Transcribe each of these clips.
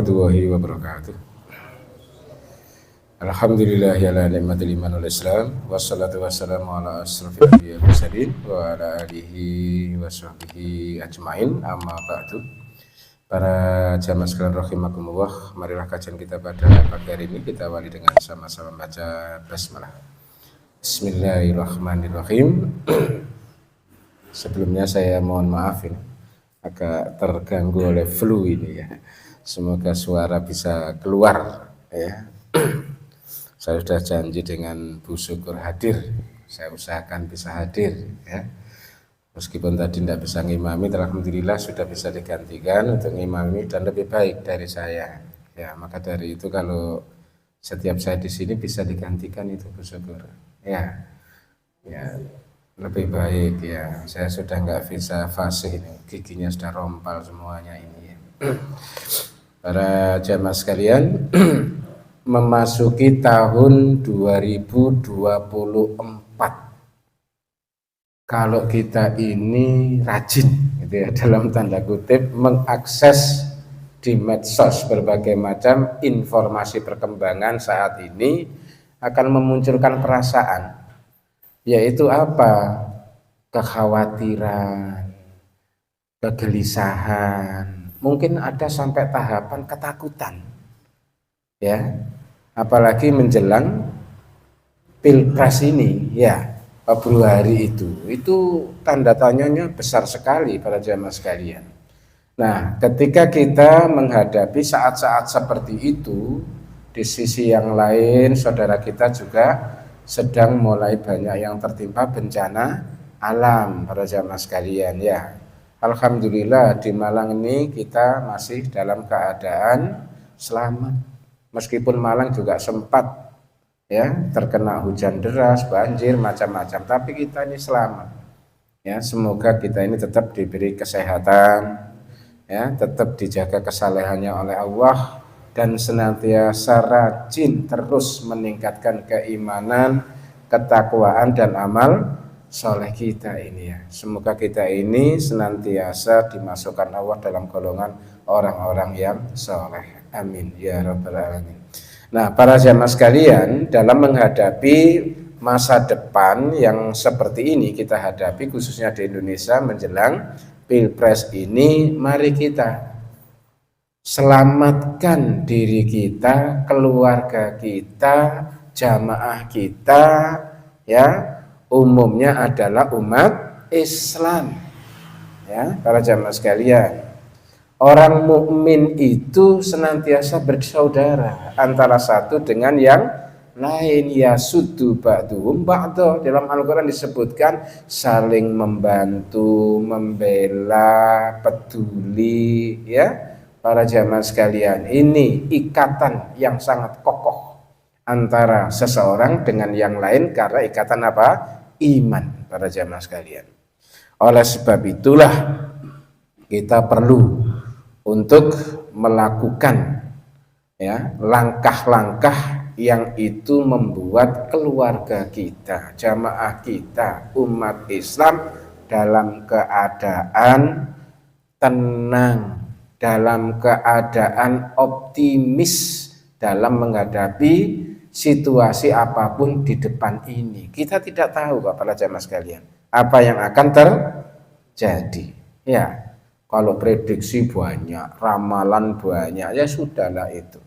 warahmatullahi wabarakatuh. Alhamdulillahi ala ni'matil iman wal islam, wassalatu wassalamu ala asrofil anbiya'i wal mursalin wa ala alihi wa sahbihi ajmain, amma ba'du. Para jamaah sekalian rahimakumullah, marilah kajian kita pada pagi hari ini kita awali dengan sama-sama baca basmalah. Bismillahirrahmanirrahim. Sebelumnya saya mohon maaf ini agak terganggu oleh flu ini ya. Semoga suara bisa keluar ya. Saya sudah janji dengan Bu Syukur hadir. Saya usahakan bisa hadir ya. Meskipun tadi tidak bisa ngimami, alhamdulillah sudah bisa digantikan untuk ngimami dan lebih baik dari saya. Ya, maka dari itu kalau setiap saya di sini bisa digantikan itu Bu Syukur. Ya. Ya, lebih baik ya. Saya sudah nggak bisa fasih ini. Giginya sudah rompal semuanya ini ya. Para jamaah sekalian, memasuki tahun 2024. Kalau kita ini rajin gitu ya, dalam tanda kutip mengakses di medsos berbagai macam informasi perkembangan saat ini akan memunculkan perasaan, yaitu apa? Kekhawatiran, kegelisahan, mungkin ada sampai tahapan ketakutan. Ya, apalagi menjelang Pilpres ini ya, Februari itu tanda tanyanya besar sekali para jamaah sekalian. Nah, ketika kita menghadapi saat-saat seperti itu, di sisi yang lain saudara kita juga sedang mulai banyak yang tertimpa bencana alam para jamaah sekalian ya. Alhamdulillah di Malang ini kita masih dalam keadaan selamat. Meskipun Malang juga sempat ya terkena hujan deras, banjir, macam-macam, tapi kita ini selamat. Ya, semoga kita ini tetap diberi kesehatan, ya, tetap dijaga kesalehannya oleh Allah dan senantiasa rajin terus meningkatkan keimanan, ketakwaan dan amal soleh kita ini ya. Semoga kita ini senantiasa dimasukkan Allah dalam golongan orang-orang yang soleh. Amin ya rabbal alamin. Nah, para jamaah sekalian, dalam menghadapi masa depan yang seperti ini kita hadapi khususnya di Indonesia menjelang Pilpres ini, mari kita selamatkan diri kita, keluarga kita, jamaah kita ya, umumnya adalah umat Islam. Ya, para jamaah sekalian, orang mukmin itu senantiasa bersaudara antara satu dengan yang lain. Ya suddu ba'duhum ba'da. Dalam Al-Quran disebutkan saling membantu, membela, peduli ya. Para jamaah sekalian, ini ikatan yang sangat kokoh antara seseorang dengan yang lain karena ikatan apa? Iman, para jamaah sekalian. Oleh sebab itulah kita perlu untuk melakukan ya langkah-langkah yang itu membuat keluarga kita, jamaah kita, umat Islam dalam keadaan tenang, dalam keadaan optimis dalam menghadapi situasi apapun di depan ini. Kita tidak tahu Pak para jamaah sekalian apa yang akan terjadi ya. Kalau prediksi banyak, ramalan banyak, ya sudahlah itu.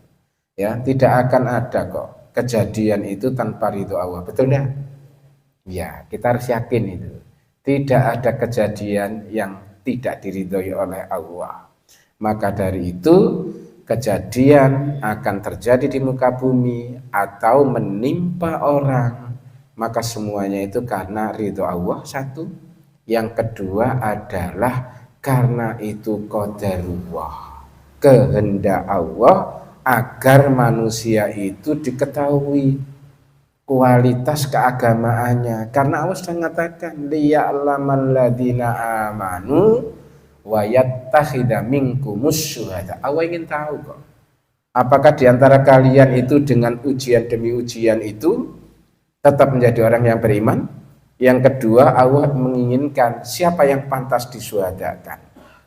Ya, tidak akan ada kok kejadian itu tanpa ridho Allah. Betul enggak? Ya, kita harus yakin itu. Tidak ada kejadian yang tidak diridhoi oleh Allah. Maka dari itu, kejadian akan terjadi di muka bumi atau menimpa orang, maka semuanya itu karena ridho Allah satu. Yang kedua adalah karena itu qadarullah, kehendak Allah agar manusia itu diketahui kualitas keagamaannya. Karena Allah sudah mengatakan liya'lamal ladzina amanu wa yattakhidha minkumus syuhada. Allah ingin tahu kok, apakah di antara kalian itu dengan ujian demi ujian itu tetap menjadi orang yang beriman? Yang kedua, Allah menginginkan siapa yang pantas disuhadakan.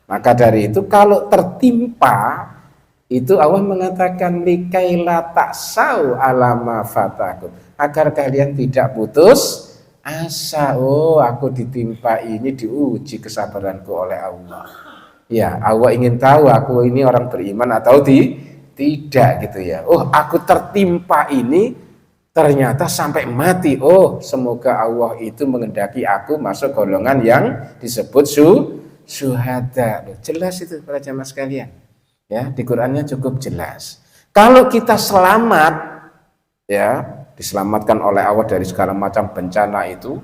Maka dari itu kalau tertimpa Itu Allah mengatakan likaila taksau alama fatakum, agar kalian tidak putus asa. Oh, aku ditimpa ini, diuji kesabaranku oleh Allah. Ya, Allah ingin tahu aku ini orang beriman atau tidak gitu ya. Oh, aku tertimpa ini ternyata sampai mati. Oh, semoga Allah itu mengendaki aku masuk golongan yang disebut syuhada. Jelas itu para jamaah sekalian. Ya, di Qur'annya cukup jelas. Kalau kita selamat, ya, diselamatkan oleh Allah dari segala macam bencana itu,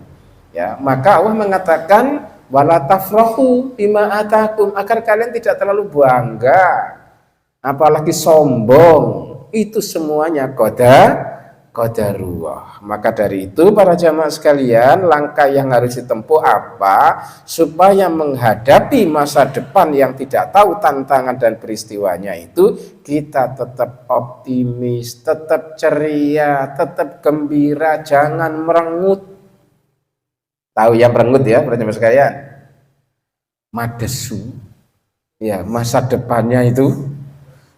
ya, maka Allah mengatakan wala tafrahu bima atakum, agar kalian tidak terlalu bangga, apalagi sombong. Itu semuanya qadarullah. Maka dari itu para jamaah sekalian, langkah yang harus ditempuh apa supaya menghadapi masa depan yang tidak tahu tantangan dan peristiwanya itu, kita tetap optimis, tetap ceria, tetap gembira, jangan merengut. Tahu yang merengut ya para jamaah sekalian? Madesu. Ya, masa depannya itu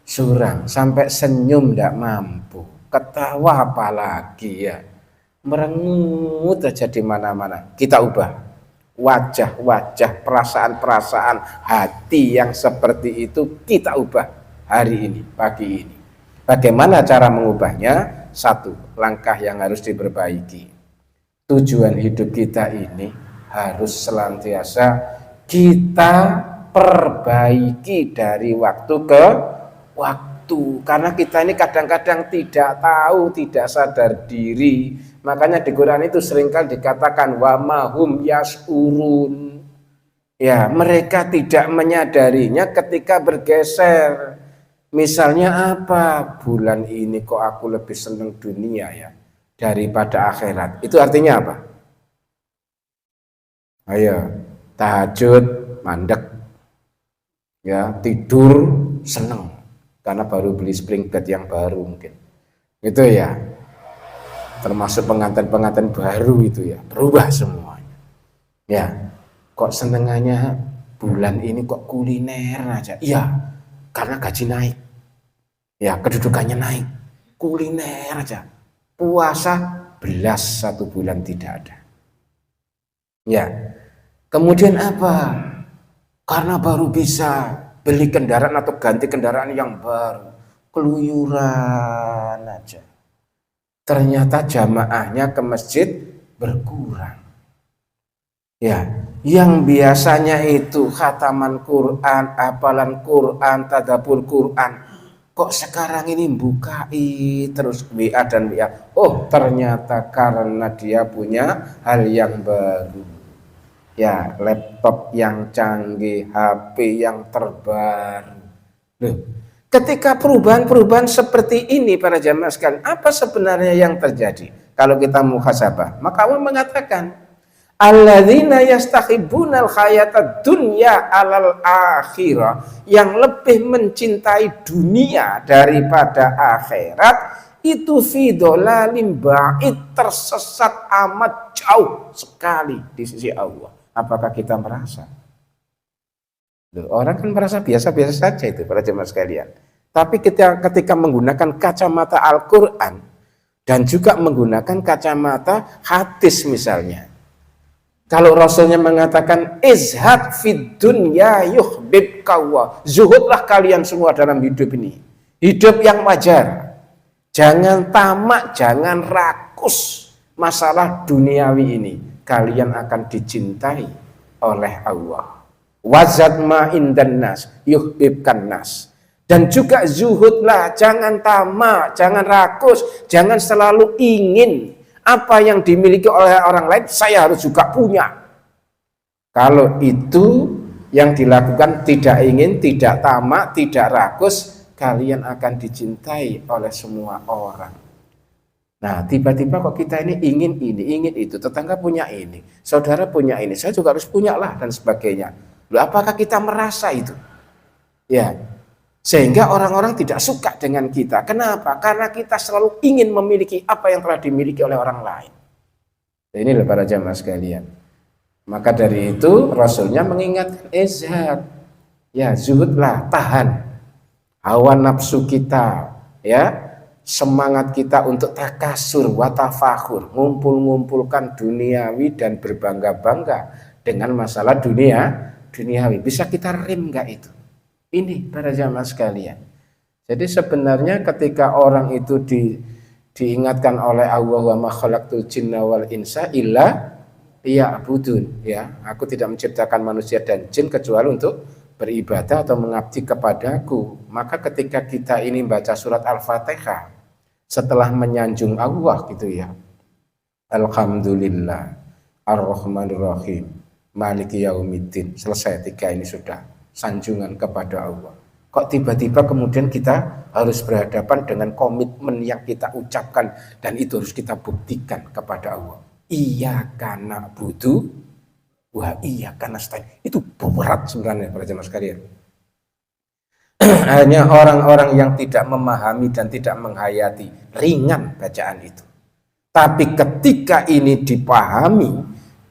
suram, sampai senyum tidak mampu. Ketawa apalagi ya, merengut aja di mana-mana. Kita ubah wajah-wajah, perasaan-perasaan hati yang seperti itu, kita ubah hari ini, pagi ini. Bagaimana cara mengubahnya? Satu, langkah yang harus diperbaiki. Tujuan hidup kita ini harus senantiasa kita perbaiki dari waktu ke waktu. Karena kita ini kadang-kadang tidak tahu, tidak sadar diri. Makanya di Quran itu seringkali dikatakan wa mahum yasurun. Ya, mereka tidak menyadarinya ketika bergeser. Misalnya apa? Bulan ini kok aku lebih senang dunia ya daripada akhirat. Itu artinya apa? Ayo, tahajud mandek. Ya, tidur seneng karena baru beli spring bed yang baru mungkin. Itu ya. Termasuk pengantin-pengantin baru itu ya, berubah semuanya. Ya, kok senengannya bulan ini kok kuliner aja. Iya, karena gaji naik. Ya, kedudukannya naik. Kuliner aja. Puasa belas 1 bulan tidak ada. Ya. Kemudian apa? Karena baru bisa beli kendaraan atau ganti kendaraan yang baru, keluyuran aja. Ternyata jamaahnya ke masjid berkurang. Ya, yang biasanya itu khataman Quran, hafalan Quran, tadabbur Quran, kok sekarang ini bukai terus WA dan WA. Oh, ternyata karena dia punya hal yang baru. Ya, laptop yang canggih, HP yang terbaru. Loh, ketika perubahan-perubahan seperti ini para jamaah sekalian, apa sebenarnya yang terjadi? Kalau kita muhasabah, maka Allah mengatakan, alladzina yastahibbunal hayatad dunya alal akhirah, yang lebih mencintai dunia daripada akhirat, itu fi dhalalim ba'id, tersesat amat jauh sekali di sisi Allah. Apakah kita merasa? Loh, orang kan merasa biasa-biasa saja itu para jemaah sekalian. Tapi ketika menggunakan kacamata Al-Quran dan juga menggunakan kacamata hadis misalnya. Kalau Rasulnya mengatakan izhad fid dunya yuhbibkallah, zuhudlah kalian semua dalam hidup ini. Hidup yang wajar. Jangan tamak, jangan rakus masalah duniawi ini. Kalian akan dicintai oleh Allah. Wazad ma indan nas yuhibkan nas. Dan juga zuhudlah, jangan tamak, jangan rakus, jangan selalu ingin apa yang dimiliki oleh orang lain saya harus juga punya. Kalau itu yang dilakukan tidak ingin, tidak tamak, tidak rakus, kalian akan dicintai oleh semua orang. Nah, tiba-tiba kok kita ini ingin itu, tetangga punya ini, saudara punya ini, saya juga harus punya lah dan sebagainya. Loh, apakah kita merasa itu? Ya, sehingga orang-orang tidak suka dengan kita. Kenapa? Karena kita selalu ingin memiliki apa yang telah dimiliki oleh orang lain. Inilah para jamaah sekalian. Maka dari itu Rasulnya mengingatkan izhad. Ya, zuhudlah, tahan. hawa nafsu kita, ya, semangat kita untuk takasur, watafahur, ngumpul-ngumpulkan duniawi dan berbangga-bangga dengan masalah duniawi. Bisa kita rem nggak itu? Ini para jamaah sekalian. Jadi sebenarnya ketika orang itu diingatkan oleh Allah, wa ma khalaqtul jinna wal insa illa liya'budun, ya, aku tidak menciptakan manusia dan jin kecuali untuk beribadah atau mengabdi kepadaku. Maka ketika kita ini baca surat Al-Fatihah setelah menyanjung Allah gitu ya, Alhamdulillah Ar-Rahmanir Rahim Maliki Yaumiddin, selesai 3 ini sudah sanjungan kepada Allah. Kok tiba-tiba kemudian kita harus berhadapan dengan komitmen yang kita ucapkan dan itu harus kita buktikan kepada Allah. Iyyaka na'budu wa iyyaka nasta'in. Itu berat sebenarnya para jemaah sekalian. Hanya orang-orang yang tidak memahami dan tidak menghayati ringan bacaan itu. Tapi ketika ini dipahami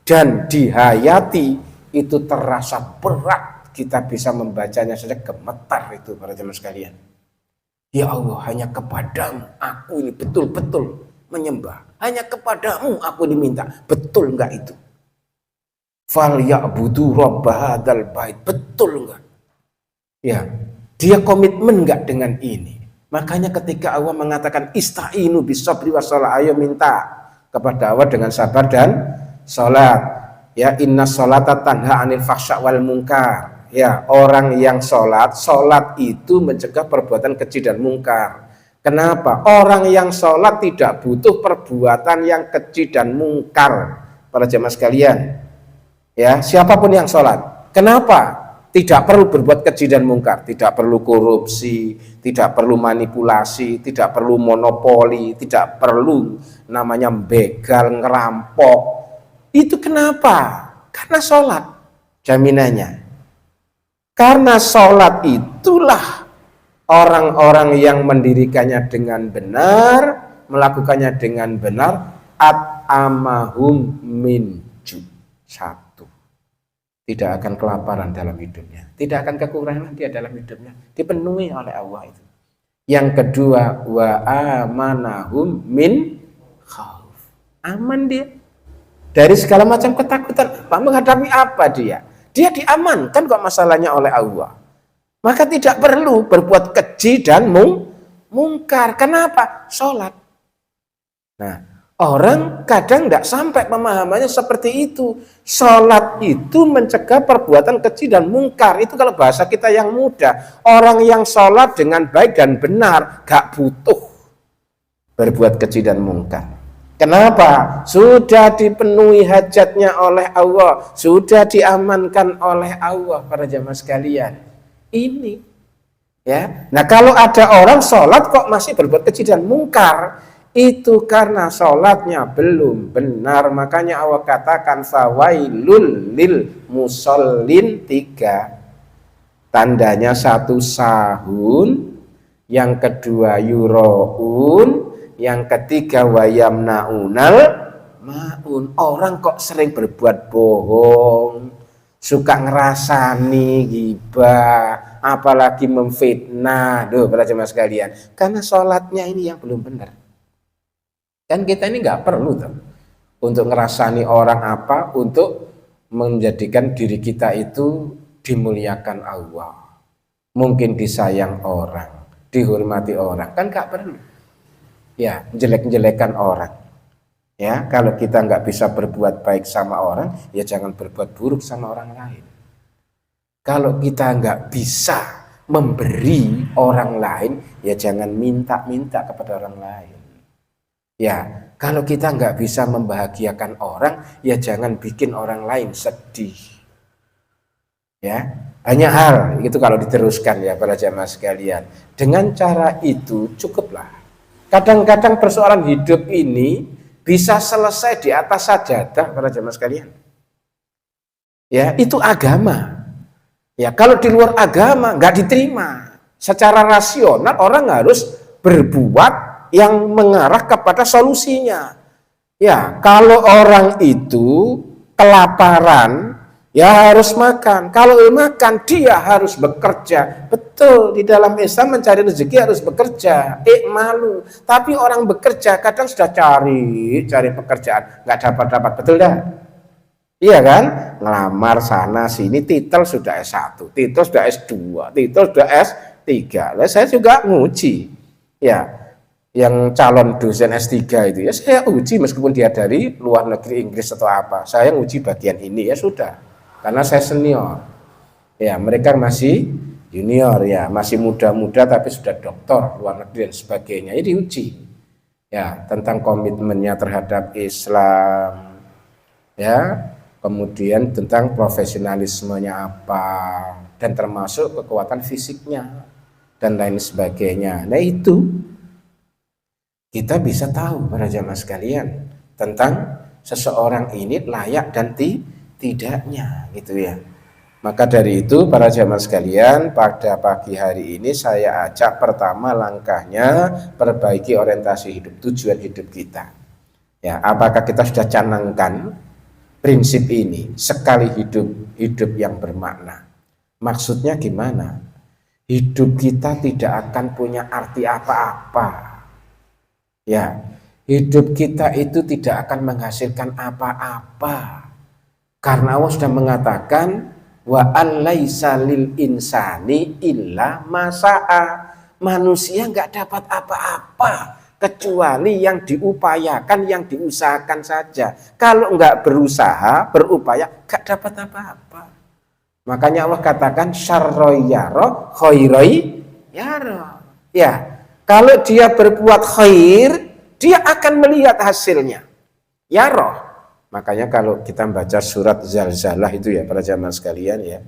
dan dihayati, itu terasa berat. Kita bisa membacanya saja gemetar itu para jemaah sekalian. Ya Allah, hanya kepadamu aku ini betul-betul menyembah. Hanya kepadamu aku diminta. Betul enggak itu? Fal ya'budu rabba hadzal bait. Betul enggak? Ya, dia komitmen enggak dengan ini? Makanya ketika Allah mengatakan ista'inu bisabri wassalah, ayo minta kepada Allah dengan sabar dan salat. Ya, inna sholata tanha 'anil fahsya wal munkar. Ya, orang yang sholat itu mencegah perbuatan keji dan mungkar. Kenapa? Orang yang sholat tidak butuh perbuatan yang keji dan mungkar, para jemaah sekalian. Ya, siapapun yang sholat. Kenapa? Tidak perlu berbuat keji dan mungkar, tidak perlu korupsi, tidak perlu manipulasi, tidak perlu monopoli, tidak perlu namanya begal, ngerampok. Itu kenapa? Karena sholat jaminannya. Karena sholat itulah orang-orang yang mendirikannya dengan benar, melakukannya dengan benar, at'amahum min ju'. 1. Tidak akan kelaparan dalam hidupnya, tidak akan kekurangan dia dalam hidupnya, dipenuhi oleh Allah itu. Yang kedua, wa amanahum min khauf. Aman dia dari segala macam ketakutan. Menghadapi apa dia? Dia diamankan kok masalahnya oleh Allah. Maka tidak perlu berbuat keji dan mungkar. Kenapa? Sholat. Nah, orang kadang tidak sampai pemahamannya seperti itu. Sholat itu mencegah perbuatan keji dan mungkar. Itu kalau bahasa kita yang mudah. Orang yang sholat dengan baik dan benar gak butuh berbuat keji dan mungkar. Kenapa? Sudah dipenuhi hajatnya oleh Allah, sudah diamankan oleh Allah, para jamaah sekalian. Ini, ya. Nah, kalau ada orang sholat kok masih berbuat keji dan mungkar, itu karena sholatnya belum benar. Makanya Allah katakan fawailul lil musallin 3. Tandanya 1 sahun, yang kedua yuraun, yang ketiga wayamnaunal maun. Orang kok sering berbuat bohong, suka ngerasani ghibah, apalagi memfitnah. Para jemaah sekalian, karena sholatnya ini yang belum benar. Kan kita ini nggak perlu tuh untuk ngerasani orang apa, untuk menjadikan diri kita itu dimuliakan Allah, mungkin disayang orang, dihormati orang, kan nggak perlu. Ya, jelek-jelekan orang. Ya, kalau kita nggak bisa berbuat baik sama orang, ya jangan berbuat buruk sama orang lain. Kalau kita nggak bisa memberi orang lain, ya jangan minta-minta kepada orang lain. Ya, kalau kita nggak bisa membahagiakan orang, ya jangan bikin orang lain sedih. Ya, hanya hal itu kalau diteruskan ya para jamaah sekalian. Dengan cara itu cukuplah. Kadang-kadang persoalan hidup ini bisa selesai di atas sajadah para jamaah sekalian. Ya, itu agama. Ya, kalau di luar agama nggak diterima. Secara rasional orang harus berbuat yang mengarah kepada solusinya. Ya, kalau orang itu kelaparan, Ya harus makan. Kalau makan dia harus bekerja. Betul, di dalam Islam mencari rezeki harus bekerja. Malu. Tapi orang bekerja kadang sudah cari pekerjaan, nggak dapat. Betul dah? Iya kan? Ngelamar sana sini, titel sudah S1, titel sudah S2, titel sudah S3. Lah saya juga nguji. Ya, yang calon dosen S3 itu ya saya uji meskipun dia dari luar negeri Inggris atau apa. Saya nguji bagian ini ya sudah. Karena saya senior. Ya, mereka masih junior ya, masih muda-muda tapi sudah doktor luar negeri dan sebagainya. Ini diuji. Ya, tentang komitmennya terhadap Islam. Ya, kemudian tentang profesionalismenya apa dan termasuk kekuatan fisiknya dan lain sebagainya. Nah, itu kita bisa tahu para jamaah sekalian tentang seseorang ini layak dan tidaknya gitu ya. Maka dari itu para jamaah sekalian, pada pagi hari ini saya ajak pertama langkahnya perbaiki orientasi hidup, tujuan hidup kita. Ya, apakah kita sudah canangkan prinsip ini, sekali hidup yang bermakna? Maksudnya gimana? Hidup kita tidak akan punya arti apa-apa. Ya, hidup kita itu tidak akan menghasilkan apa-apa. Karena Allah sudah mengatakan wa an laisa lil insani illa masa'a. Manusia nggak dapat apa-apa kecuali yang diupayakan, yang diusahakan saja. Kalau nggak berusaha, berupaya, nggak dapat apa-apa. Makanya Allah katakan syarroi yaro, khairoi yaro. Ya, kalau dia berbuat khair, dia akan melihat hasilnya. Yaro. Makanya kalau kita baca surat Zalzalah itu ya para jamaah sekalian ya.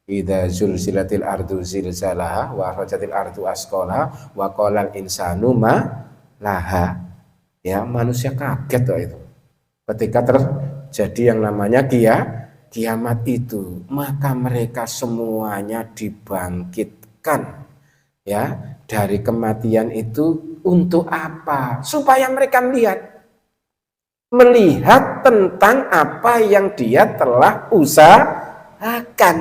Idza zulzilatil ardu zilzalaha wa akhrajatil ardu asqalaha wa qalal insanu ma laha. Ya, manusia kaget tuh itu. Ketika terjadi yang namanya kiamat itu, maka mereka semuanya dibangkitkan ya dari kematian itu untuk apa? Supaya mereka melihat tentang apa yang dia telah usahakan.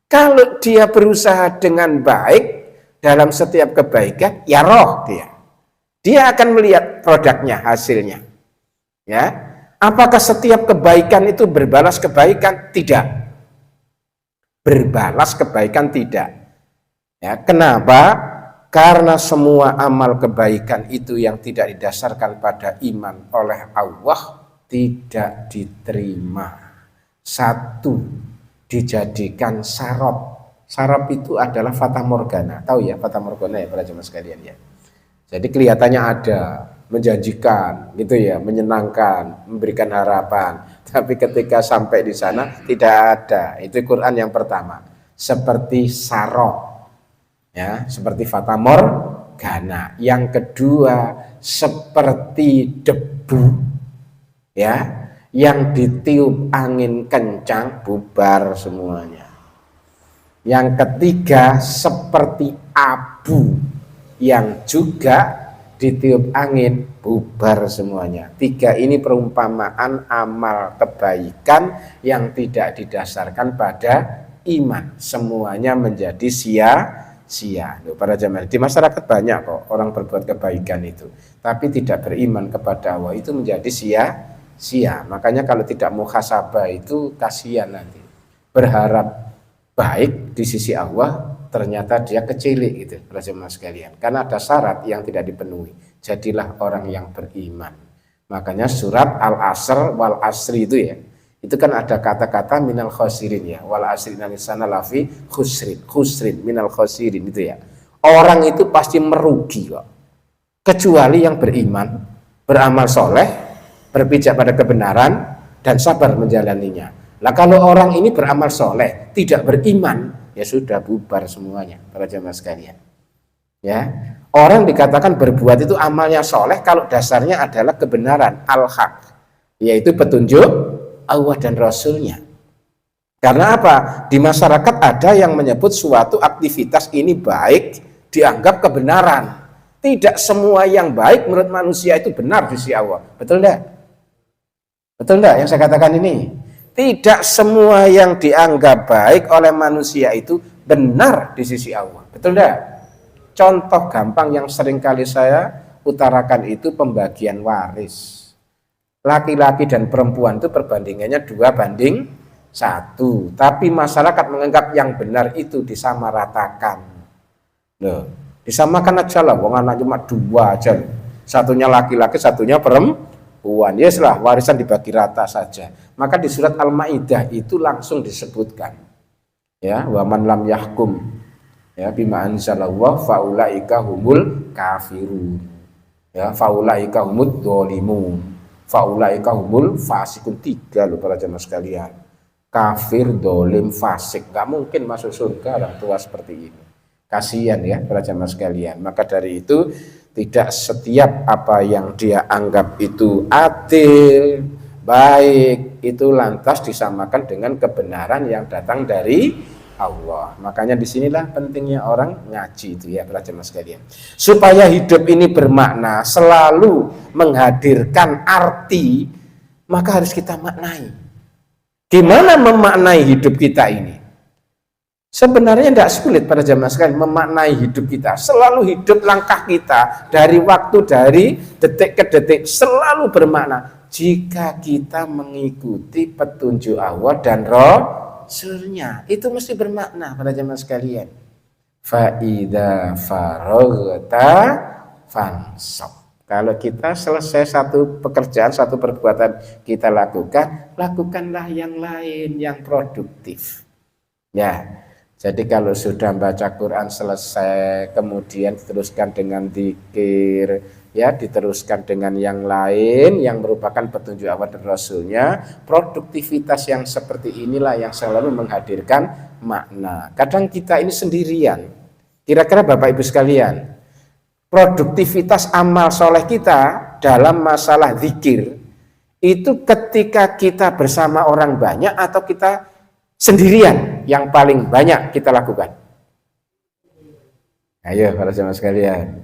Kalau dia berusaha dengan baik dalam setiap kebaikan, ya roh dia akan melihat produknya, hasilnya. Ya, apakah setiap kebaikan itu berbalas kebaikan? Tidak. Berbalas kebaikan tidak. Ya, kenapa? Karena semua amal kebaikan itu yang tidak didasarkan pada iman oleh Allah tidak diterima. Satu, dijadikan sarop. Sarop itu adalah fata morgana. Tahu ya fata morgana ya para jemaah sekalian ya. Jadi kelihatannya ada, menjanjikan gitu ya, menyenangkan, memberikan harapan. Tapi ketika sampai di sana tidak ada. Itu Quran yang pertama. Seperti sarop. Ya, seperti fata morgana. Yang kedua seperti debu ya, yang ditiup angin kencang bubar semuanya. Yang ketiga seperti abu yang juga ditiup angin bubar semuanya. Tiga ini perumpamaan amal kebaikan yang tidak didasarkan pada iman, semuanya menjadi sia-sia. Para jamaah di masyarakat banyak kok orang berbuat kebaikan itu, tapi tidak beriman kepada Allah, itu menjadi sia-sia. Makanya kalau tidak muhasabah itu kasihan nanti. Berharap baik di sisi Allah, ternyata dia kecilik gitu, para jemaah sekalian. Karena ada syarat yang tidak dipenuhi. Jadilah orang yang beriman. Makanya surat Al-Asr wal Asri itu ya, itu kan ada kata-kata minal khosirin ya, wal asri innal insana lafi khusrin minal khosirin itu ya. Orang itu pasti merugi kok, kecuali yang beriman, beramal soleh, berpijak pada kebenaran dan sabar menjalaninya. Lah kalau orang ini beramal soleh, tidak beriman, ya sudah bubar semuanya para jamaah sekalian. Ya, orang dikatakan berbuat itu amalnya soleh kalau dasarnya adalah kebenaran al-haq, yaitu petunjuk Allah dan Rasulnya. Karena apa? Di masyarakat ada yang menyebut suatu aktivitas ini baik, dianggap kebenaran. Tidak semua yang baik menurut manusia itu benar di sisi Allah. Betul enggak? Betul enggak yang saya katakan ini? Tidak semua yang dianggap baik oleh manusia itu benar di sisi Allah. Betul enggak? Contoh gampang yang sering kali saya utarakan itu pembagian waris. Laki-laki dan perempuan itu perbandingannya 2:1. Tapi masyarakat menganggap yang benar itu disamaratakan. Loh, disamakan aja lah, wong anak cuma 2 aja. Satunya laki-laki, satunya perempuan. Yes lah, warisan dibagi rata saja. Maka di surat Al-Maidah itu langsung disebutkan, ya, wa man lam yahkum, ya, bima anzalallah faulaika humul kafirun, ya, faulaika humud dzalimun, faulaika humul fasikun. 3 loh para jemaah sekalian. Kafir, dolim, fasik, nggak mungkin masuk surga orang tua seperti ini. Kasihan ya para jemaah sekalian. Maka dari itu tidak setiap apa yang dia anggap itu adil, baik, itu lantas disamakan dengan kebenaran yang datang dari Allah. Makanya disinilah pentingnya orang ngaji itu ya para jemaah sekalian. Supaya hidup ini bermakna, selalu menghadirkan arti, maka harus kita maknai. Gimana memaknai hidup kita ini? Sebenarnya tidak sulit para jemaah sekalian memaknai hidup kita. Selalu hidup langkah kita dari waktu, dari detik ke detik selalu bermakna jika kita mengikuti petunjuk Allah dan Rasulnya. Itu mesti bermakna para jemaah sekalian. Fa idza faraghta fansab. Kalau kita selesai satu pekerjaan, satu perbuatan kita lakukan, lakukanlah yang lain yang produktif. Ya. Jadi kalau sudah baca Quran selesai, kemudian diteruskan dengan dzikir, ya, diteruskan dengan yang lain yang merupakan petunjuk Allah dan Rasulnya, produktivitas yang seperti inilah yang selalu menghadirkan makna. Kadang kita ini sendirian. Kira-kira Bapak Ibu sekalian, produktivitas amal soleh kita dalam masalah dzikir itu ketika kita bersama orang banyak atau kita sendirian yang paling banyak kita lakukan? Ayo para jemaah sekalian,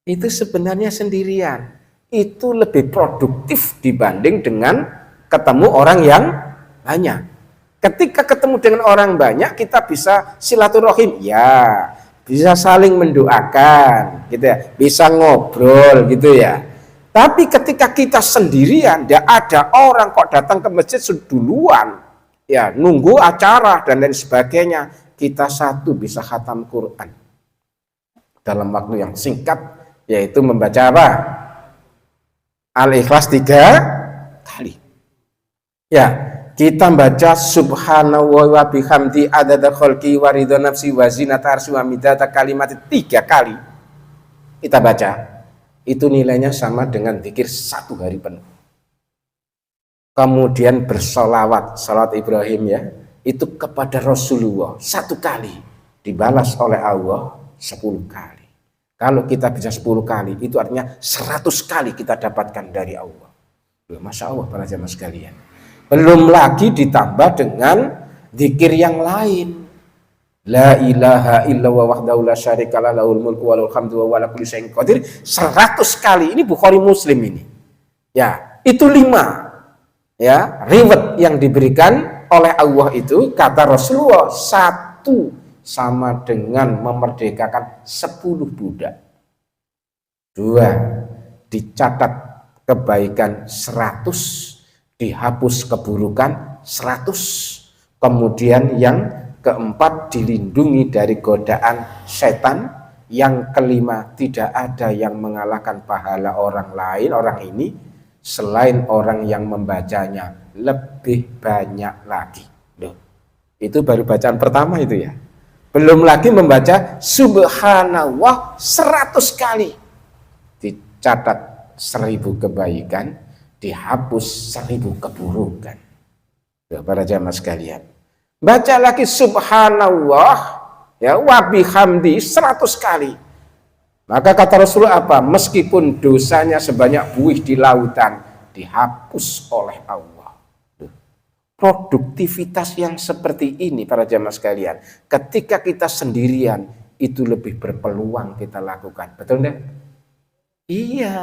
itu sebenarnya sendirian itu lebih produktif dibanding dengan ketemu orang yang banyak. Ketika ketemu dengan orang banyak kita bisa silaturahim, ya, bisa saling mendoakan gitu ya, bisa ngobrol gitu ya. Tapi ketika kita sendirian, tidak ada orang kok datang ke masjid duluan, ya, nunggu acara dan lain sebagainya, kita satu bisa khatam Quran dalam waktu yang singkat, yaitu membaca apa? Al-Ikhlas 3 kali. Ya, kita baca subhanahu wa bihamdi adada khalqi wa ridha nafsi wa zinata arsy wa midada kalimat 3 kali. Kita baca, itu nilainya sama dengan zikir 1 hari penuh. Kemudian bersolawat, salawat Ibrahim ya, itu kepada Rasulullah 1 kali, dibalas oleh Allah 10 kali. Kalau kita bisa 10 kali, itu artinya 100 kali kita dapatkan dari Allah. Masya Allah para jemaah sekalian. Belum lagi ditambah dengan zikir yang lain. La ilaha illallah wahdahu la syarika lahul mulku wa lahul hamdu wa huwa ala kulli syai'in qadir 100 kali. Ini Bukhari Muslim ini. Ya, itu 5. Ya, reward yang diberikan oleh Allah itu kata Rasulullah 1 sama dengan memerdekakan 10 budak. 2, dicatat kebaikan 100, dihapus keburukan 100. Kemudian yang keempat, dilindungi dari godaan setan. Yang kelima, tidak ada yang mengalahkan pahala orang lain, orang ini, selain orang yang membacanya lebih banyak lagi. Loh, itu baru bacaan pertama itu ya. Belum lagi membaca subhanallah 100 kali. Dicatat 1000 kebaikan, dihapus 1000 keburukan. Loh, para jamaah sekalian. Baca lagi subhanallah ya wa bihamdi 100 kali. Maka kata Rasulullah apa? Meskipun dosanya sebanyak buih di lautan, dihapus oleh Allah. Produktivitas yang seperti ini para jamaah sekalian, ketika kita sendirian, itu lebih berpeluang kita lakukan. Betul enggak? Iya.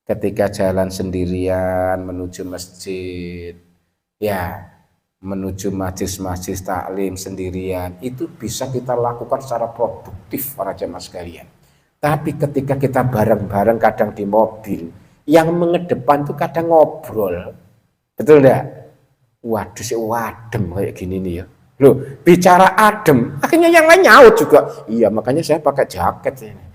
Ketika jalan sendirian menuju masjid, Ya, menuju majelis-majelis taklim sendirian itu bisa kita lakukan secara produktif para jemaah sekalian. Tapi ketika kita bareng-bareng kadang di mobil, yang mengedepan itu kadang ngobrol, betul enggak? Waduh sih wadem kayak gini nih ya. Loh, bicara adem, akhirnya yang lain nyaut juga. Iya, makanya saya pakai jaket ini.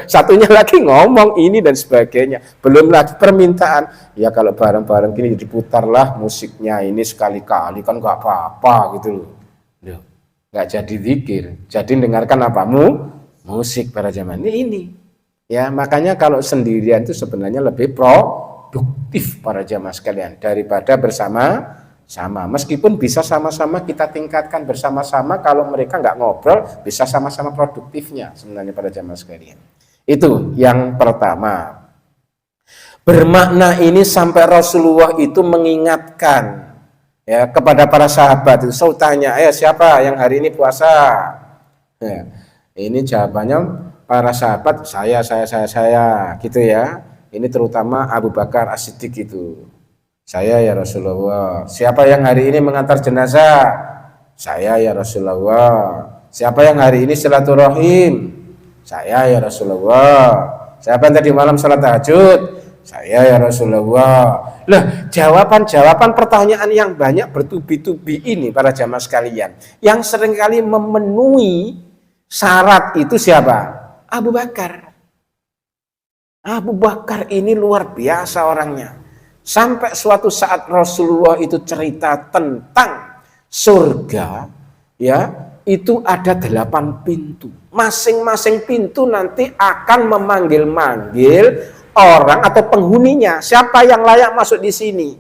Satunya lagi ngomong ini dan sebagainya. Belum lagi permintaan. Ya kalau bareng-bareng gini diputarlah musiknya ini sekali-kali kan nggak apa-apa gitu loh. Loh, nggak jadi zikir. Jadi dengarkan apa? Musik para jamaah ini. Ya makanya kalau sendirian itu sebenarnya lebih produktif para jamaah sekalian daripada bersama-sama. Meskipun bisa sama-sama kita tingkatkan bersama-sama, kalau mereka nggak ngobrol bisa sama-sama produktifnya sebenarnya pada jamaah sekalian. Itu yang pertama. Bermakna ini sampai Rasulullah itu mengingatkan ya kepada para sahabat itu. Saya tanya, siapa yang hari ini puasa? Ya, ini jawabannya para sahabat, saya gitu ya. Ini terutama Abu Bakar As-Siddiq itu. Saya ya Rasulullah. Siapa yang hari ini mengantar jenazah? Saya ya Rasulullah. Siapa yang hari ini silaturahim? Saya ya Rasulullah. Siapa yang tadi malam salat tahajud? Saya ya Rasulullah. Lah, jawaban pertanyaan yang banyak bertubi-tubi ini para jamaah sekalian, yang seringkali memenuhi syarat itu siapa? Abu Bakar. Abu Bakar ini luar biasa orangnya. Sampai suatu saat Rasulullah itu cerita tentang surga, ya, itu ada 8 pintu. Masing-masing pintu nanti akan memanggil-manggil orang atau penghuninya. Siapa yang layak masuk di sini?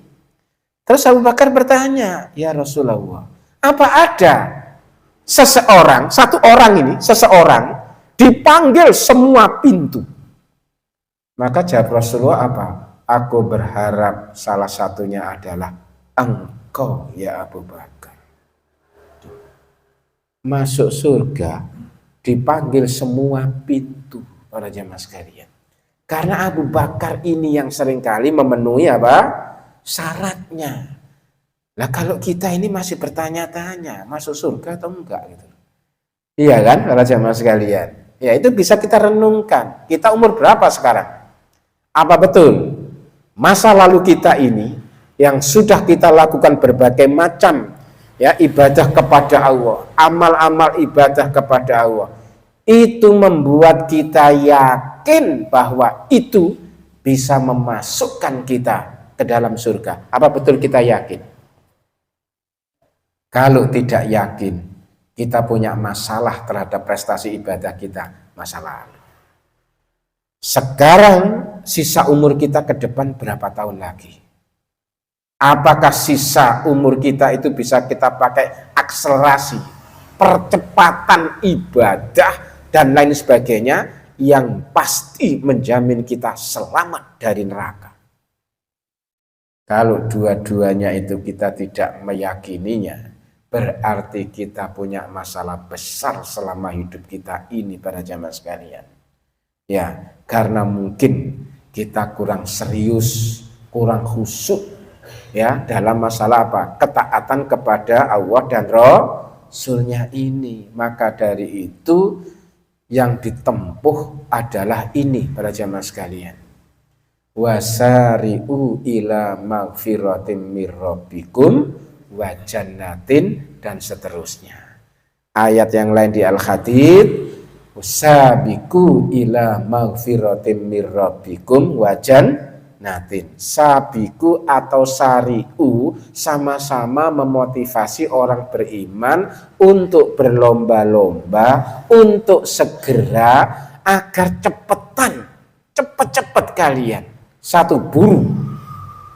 Terus Abu Bakar bertanya, ya Rasulullah, apa ada seseorang dipanggil semua pintu? Maka jawab Rasulullah apa? Aku berharap salah satunya adalah engkau ya Abu Bakar. Masuk surga dipanggil semua pintu para jamaah sekalian. Karena Abu Bakar ini yang seringkali memenuhi apa? Syaratnya. Nah kalau kita ini masih bertanya-tanya masuk surga atau enggak gitu. Iya kan para jamaah sekalian. Ya itu bisa kita renungkan. Kita umur berapa sekarang? Apa betul masa lalu kita ini yang sudah kita lakukan berbagai macam ya ibadah kepada Allah, amal-amal ibadah kepada Allah, itu membuat kita yakin bahwa itu bisa memasukkan kita ke dalam surga? Apa betul kita yakin? Kalau tidak yakin, kita punya masalah terhadap prestasi ibadah kita masa lalu. Sekarang sisa umur kita ke depan berapa tahun lagi? Apakah sisa umur kita itu bisa kita pakai akselerasi, percepatan ibadah dan lain sebagainya yang pasti menjamin kita selamat dari neraka? Kalau dua-duanya itu kita tidak meyakininya, berarti kita punya masalah besar selama hidup kita ini para jamaah sekalian. Ya, karena mungkin kita kurang serius, kurang khusyuk ya dalam masalah apa? Ketaatan kepada Allah dan Rasulnya ini. Maka dari itu yang ditempuh adalah ini para jamaah sekalian. Wasari'u ila magfiratim mir rabbikum wa jannatin dan seterusnya. Ayat yang lain di Al-Hadid, sabiku ila magfiratim mir rabbikum wa jannatin. Sabiku atau sari'u sama-sama memotivasi orang beriman untuk berlomba-lomba, untuk segera agar cepet-cepet kalian satu buru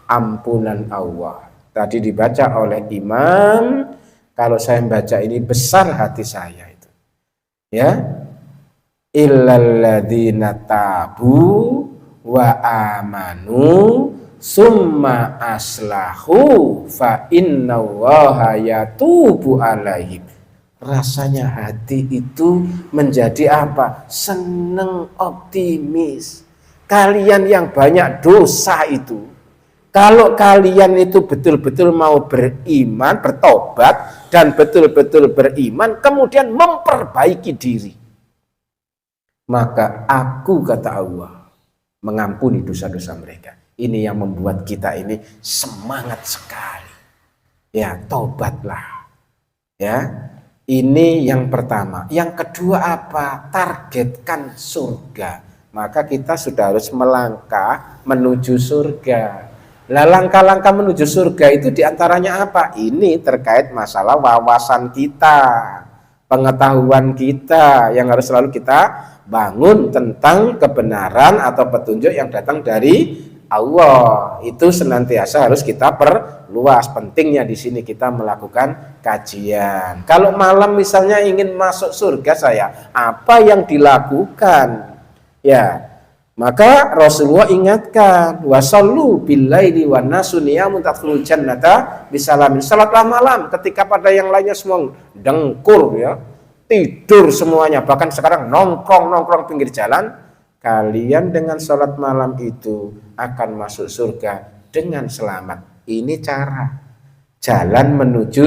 ampunan Allah. Tadi dibaca oleh imam, kalau saya membaca ini besar hati saya itu. Ya, illalladzina tabu wa amanu summa aslahu fa innallaha yatubu alaihim. Rasanya hati itu menjadi apa? Seneng, optimis. Kalian yang banyak dosa itu, Kalau kalian itu betul-betul mau beriman, bertobat, dan betul-betul beriman, kemudian memperbaiki diri, maka aku, kata Allah, mengampuni dosa-dosa mereka. Ini yang membuat kita ini semangat sekali. Ya, tobatlah. Ya, ini yang pertama. Yang kedua apa? Targetkan surga. Maka kita sudah harus melangkah menuju surga. Lah langkah-langkah menuju surga itu diantaranya apa? Ini terkait masalah wawasan kita, pengetahuan kita yang harus selalu kita bangun tentang kebenaran atau petunjuk yang datang dari Allah. Itu senantiasa harus kita perluas. Pentingnya di sini kita melakukan kajian. Kalau malam misalnya ingin masuk surga saya, apa yang dilakukan? Ya, maka Rasulullah ingatkan, wasallu billaili wan nasu niyamun tadkhulul jannata bisalamin. Salatlah malam ketika pada yang lainnya semua dengkur ya, tidur semuanya, bahkan sekarang nongkrong pinggir jalan, kalian dengan salat malam itu akan masuk surga dengan selamat. Ini cara jalan menuju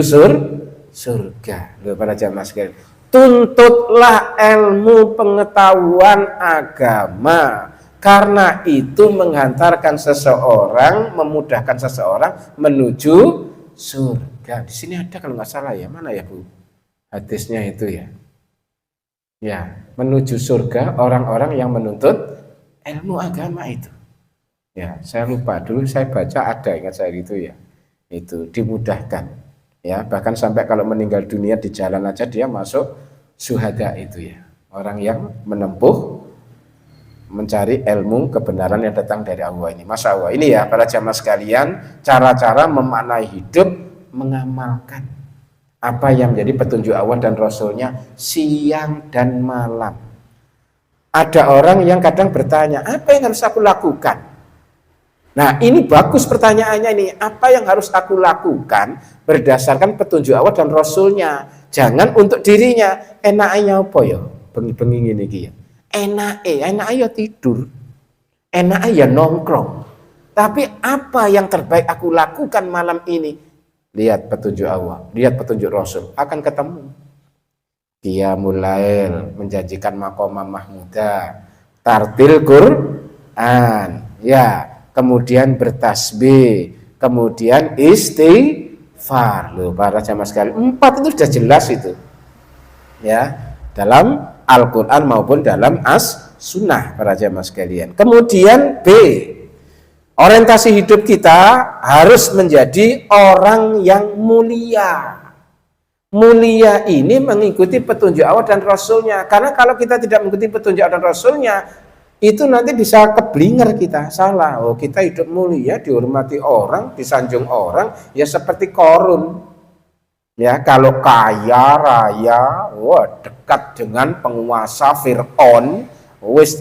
surga. Loh para jamaah sekalian, tuntutlah ilmu pengetahuan agama. Karena itu menghantarkan seseorang, memudahkan seseorang menuju surga. Di sini ada kalau nggak salah ya, mana ya Bu? Hadisnya itu ya. Ya, menuju surga orang-orang yang menuntut ilmu agama itu. Ya, saya lupa dulu saya baca ada, ingat saya itu ya. Itu dimudahkan. Ya, bahkan sampai kalau meninggal dunia di jalan aja dia masuk syuhada itu ya. Orang yang menempuh mencari ilmu kebenaran yang datang dari Allah ini. Masya Allah, ini ya para jamaah sekalian, cara-cara memaknai hidup, mengamalkan apa yang menjadi petunjuk Allah dan Rasulnya siang dan malam. Ada orang yang kadang bertanya, apa yang harus aku lakukan? Nah ini bagus pertanyaannya ini, apa yang harus aku lakukan berdasarkan petunjuk Allah dan Rasulnya. Jangan untuk dirinya, enaknya apa ya? Bengi-bengi ini ya. Enak ya tidur, enak ya nongkrong. Tapi apa yang terbaik aku lakukan malam ini? Lihat petunjuk Allah, lihat petunjuk Rasul, akan ketemu. Qiyamul lail, menjanjikan maqamah mahmudah, tartil Quran, ya, kemudian bertasbih, kemudian istighfar. Loh, para jamaah sekalian, 4 itu sudah jelas itu. Ya, dalam Al-Quran maupun dalam As-Sunnah para jamaah sekalian. Kemudian B, orientasi hidup kita harus menjadi orang yang mulia. Mulia ini mengikuti petunjuk Allah dan Rasulnya. Karena kalau kita tidak mengikuti petunjuk Allah dan Rasulnya, itu nanti bisa keblinger kita, salah. Oh, kita hidup mulia, dihormati orang, disanjung orang, ya seperti Qarun. Ya, kalau kaya raya, wah dekat dengan penguasa Fir'aun, wis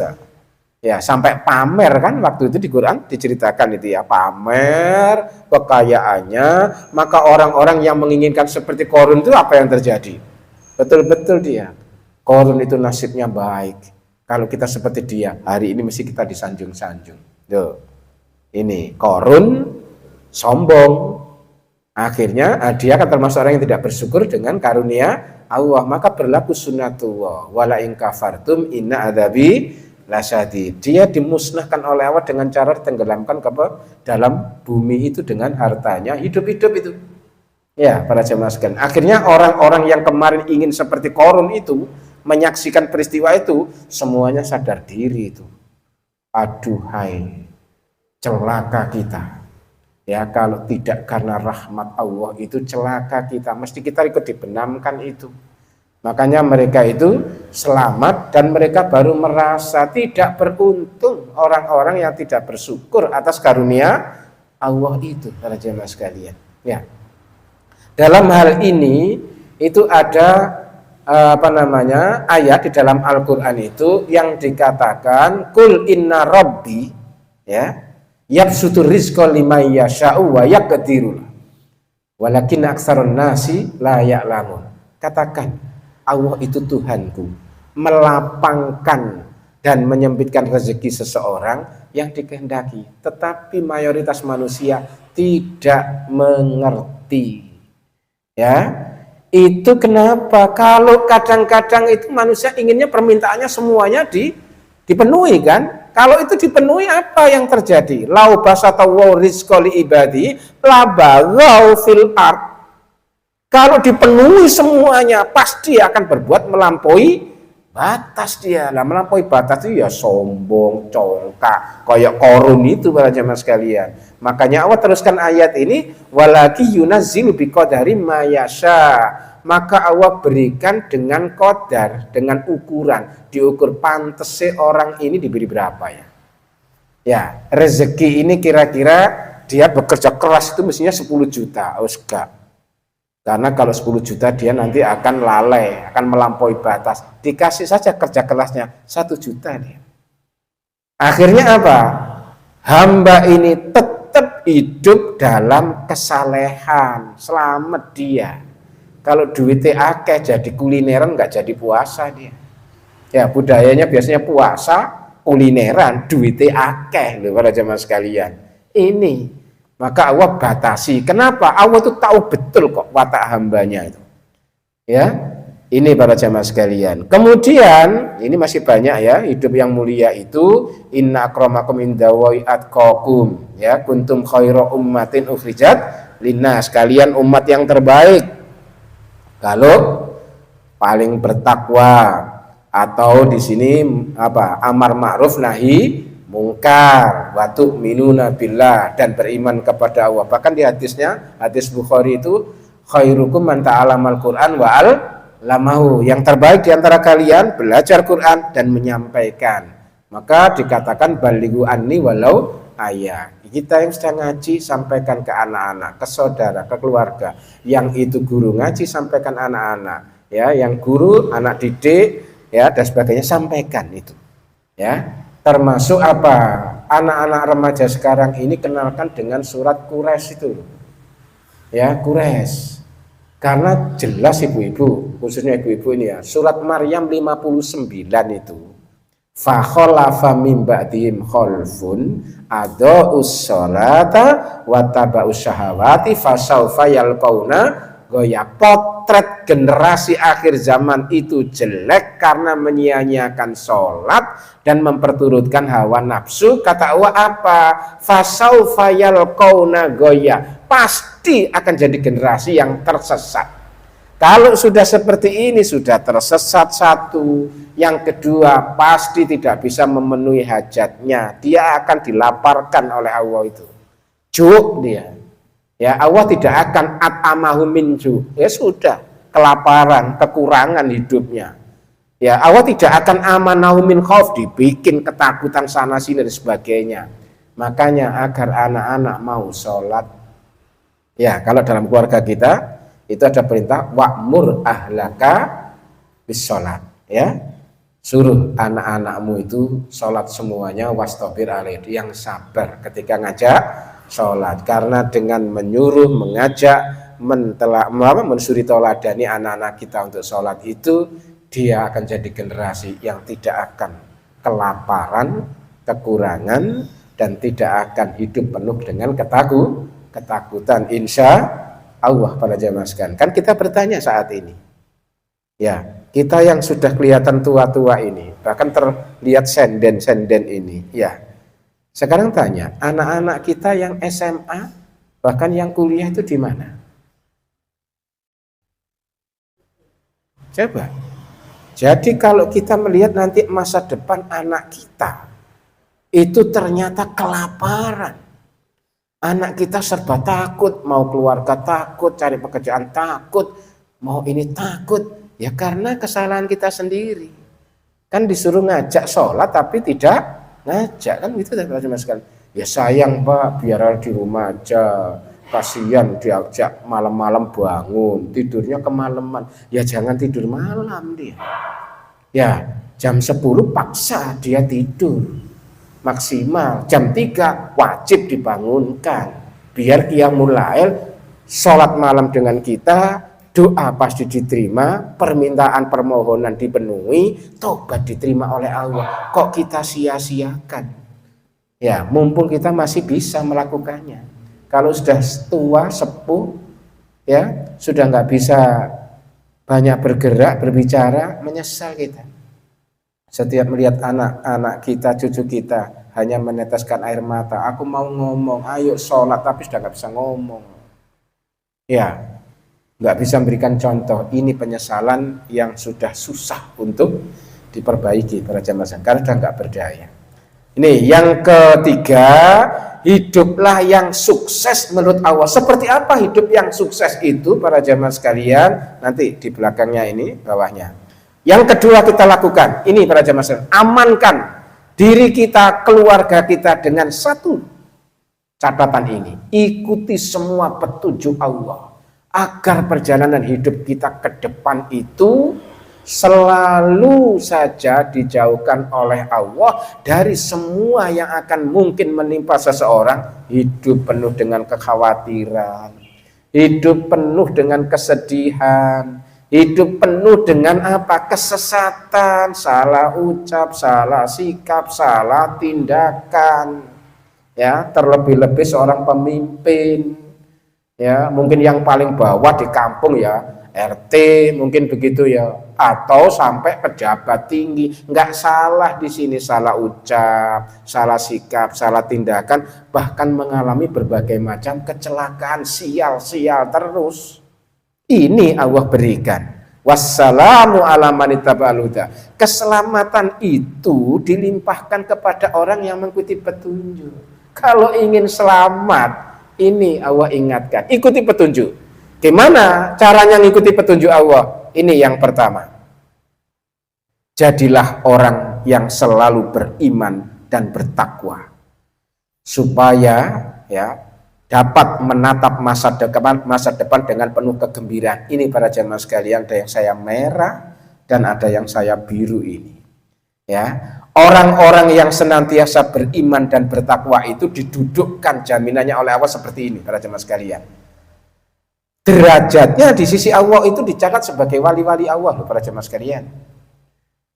ya sampai pamer kan waktu itu di Quran diceritakan itu ya, pamer kekayaannya. Maka orang-orang yang menginginkan seperti Qarun itu apa yang terjadi? Betul-betul dia, Qarun itu nasibnya baik. Kalau kita seperti dia, hari ini mesti kita disanjung-sanjung. Tuh, ini Qarun sombong. Akhirnya dia akan termasuk orang yang tidak bersyukur dengan karunia Allah. Maka berlaku sunnatullah, wala in kafartum inna adzabi lasyadid. Dia dimusnahkan oleh Allah dengan cara tenggelamkan ke dalam bumi itu dengan hartanya, hidup-hidup itu. Ya, para jemaah sekalian. Akhirnya orang-orang yang kemarin ingin seperti Qarun itu, menyaksikan peristiwa itu, semuanya sadar diri itu. Aduhai, celaka kita. Ya, kalau tidak karena rahmat Allah itu celaka kita, mesti kita ikut dibenamkan itu. Makanya mereka itu selamat dan mereka baru merasa tidak beruntung orang-orang yang tidak bersyukur atas karunia Allah itu, para jemaah sekalian. Ya. Dalam hal ini itu ada ayat di dalam Al-Qur'an itu yang dikatakan kul inna rabbi ya yabsutur rizqa liman yasha'u wa yaqdiru walakin aktsarun nasi la ya'lamun. Katakan Allah itu Tuhanku melapangkan dan menyempitkan rezeki seseorang yang dikehendaki. Tetapi mayoritas manusia tidak mengerti. Ya, itu kenapa? Kalau kadang-kadang itu manusia inginnya permintaannya semuanya dipenuhi kan? Kalau itu dipenuhi apa yang terjadi? Lau basatawu rizqa li ibadi la baghaw fil ard. Kalau dipenuhi semuanya pasti akan berbuat melampaui batas dia. Lah melampaui batas itu ya sombong, congkak, kayak Korun itu para jemaah sekalian. Makanya Allah teruskan ayat ini, walaki yunazzilu biqadari ma yasha. Maka Allah berikan dengan qadar, dengan ukuran, diukur pantasnya orang ini diberi berapa ya. Ya, rezeki ini kira-kira dia bekerja keras itu mestinya 10 juta, enggak. Karena kalau 10 juta dia nanti akan lalai, akan melampaui batas. Dikasih saja kerja kerasnya 1 juta dia. Akhirnya apa? Hamba ini tetap hidup dalam kesalehan, selamat dia. Kalau duitnya akeh jadi kulineran, nggak jadi puasa dia. Ya budayanya biasanya puasa, kulineran, duitnya akeh loh para jemaah sekalian. Ini. Maka Allah batasi. Kenapa? Allah itu tahu betul kok watak hambanya itu. Ya, ini para jamaah sekalian. Kemudian ini masih banyak ya, hidup yang mulia itu inna akramakum indallahi atqakum. Ya, kuntum khairu ummatin ukhrijat linnas. Kalian umat yang terbaik. Kalau paling bertakwa atau di sini apa? Amar ma'ruf nahi mungkar, wa tu'minuna billah, dan beriman kepada Allah. Bahkan di hadisnya, hadis Bukhari itu khairukum man ta'alamal Qur'an wa al-lamahu. Yang terbaik di antara kalian belajar Quran dan menyampaikan. Maka dikatakan balighu anni walau ayat. Kita yang sedang ngaji sampaikan ke anak-anak, ke saudara, ke keluarga. Yang itu guru ngaji sampaikan anak-anak, ya, yang guru anak didik, ya, dan sebagainya sampaikan itu. Ya. Termasuk apa? Anak-anak remaja sekarang ini kenalkan dengan surat Quraisy itu. Ya, Quraisy. Karena jelas ibu-ibu, khususnya ibu-ibu ini ya, surat Maryam 59 itu. Fa khalafa min ba'dihim khalfun adaa'us sholata wa taba'us syahawati fasaufa yalqauna goya. Potret generasi akhir zaman itu jelek karena menyia-nyiakan sholat dan memperturutkan hawa nafsu. Kata Allah apa? Fasaufa yalqauna goya. Pasti akan jadi generasi yang tersesat. Kalau sudah seperti ini sudah tersesat satu, yang kedua pasti tidak bisa memenuhi hajatnya. Dia akan dilaparkan oleh Allah itu. Juk dia. Ya, Allah tidak akan at'amahu min ju. Ya sudah, kelaparan, kekurangan hidupnya. Ya, Allah tidak akan amanahu min khauf, dibikin ketakutan sana sini dan sebagainya. Makanya agar anak-anak mau sholat. Ya, kalau dalam keluarga kita itu ada perintah wa'mur ahlaka bis sholat. Ya, suruh anak-anakmu itu sholat semuanya wastabir alaih, yang sabar ketika ngajak sholat. Karena dengan menyuruh, mengajak, mensuri tauladani anak-anak kita untuk sholat itu, dia akan jadi generasi yang tidak akan kelaparan, kekurangan, dan tidak akan hidup penuh dengan ketakutan. Insya Allah pada jamaah sekalian. Kan kita bertanya saat ini, ya, kita yang sudah kelihatan tua-tua ini, bahkan terlihat senden-senden ini, ya. Sekarang tanya, anak-anak kita yang SMA, bahkan yang kuliah itu di mana? Coba. Jadi kalau kita melihat nanti masa depan anak kita, itu ternyata kelaparan. Anak kita serba takut, mau keluarga takut, cari pekerjaan takut, mau ini takut. Ya karena kesalahan kita sendiri. Kan disuruh ngajak sholat tapi tidak ngajak, kan gitu teman-teman sekalian. Ya sayang Pak, biar di rumah aja. Kasihan diajak malam-malam bangun, tidurnya kemalaman. Ya jangan tidur malam dia. Ya jam 10 paksa dia tidur. Maksimal jam 3 wajib dibangunkan. Biar qiyamul lail sholat malam dengan kita, doa pasti diterima, permintaan permohonan dipenuhi, tobat diterima oleh Allah. Kok kita sia-siakan? Ya, mumpung kita masih bisa melakukannya. Kalau sudah tua, sepuh, ya sudah nggak bisa banyak bergerak, berbicara, menyesal kita. Setiap melihat anak-anak kita, cucu kita hanya meneteskan air mata. Aku mau ngomong, ayo sholat, tapi sudah nggak bisa ngomong. Ya, nggak bisa memberikan contoh. Ini penyesalan yang sudah susah untuk diperbaiki para jamaah karena sudah nggak berdaya. Ini yang ketiga, hiduplah yang sukses menurut Allah. Seperti apa hidup yang sukses itu para jamaah sekalian? Nanti di belakangnya ini, bawahnya. Yang kedua kita lakukan, ini para jamaah sekalian, amankan diri kita, keluarga kita dengan satu catatan ini. Ikuti semua petunjuk Allah agar perjalanan hidup kita ke depan itu selalu saja dijauhkan oleh Allah dari semua yang akan mungkin menimpa seseorang. Hidup penuh dengan kekhawatiran, hidup penuh dengan kesedihan, hidup penuh dengan apa? Kesesatan, salah ucap, salah sikap, salah tindakan. Ya, terlebih-lebih seorang pemimpin, ya, mungkin yang paling bawah di kampung ya, RT mungkin begitu ya, atau sampai pejabat tinggi, nggak salah di sini, salah ucap, salah sikap, salah tindakan, bahkan mengalami berbagai macam kecelakaan, sial terus. Ini Allah berikan. Wassalamu ala man ittaba'al huda. Keselamatan itu dilimpahkan kepada orang yang mengikuti petunjuk. Kalau ingin selamat, ini Allah ingatkan, ikuti petunjuk. Gimana caranya mengikuti petunjuk Allah? Ini yang pertama. Jadilah orang yang selalu beriman dan bertakwa, supaya ya dapat menatap masa depan dengan penuh kegembiraan. Ini para jamaah sekalian, ada yang saya merah dan ada yang saya biru ini. Ya, orang-orang yang senantiasa beriman dan bertakwa itu didudukkan jaminannya oleh Allah seperti ini para jemaah sekalian. Derajatnya di sisi Allah itu dicatat sebagai wali-wali Allah para jemaah sekalian.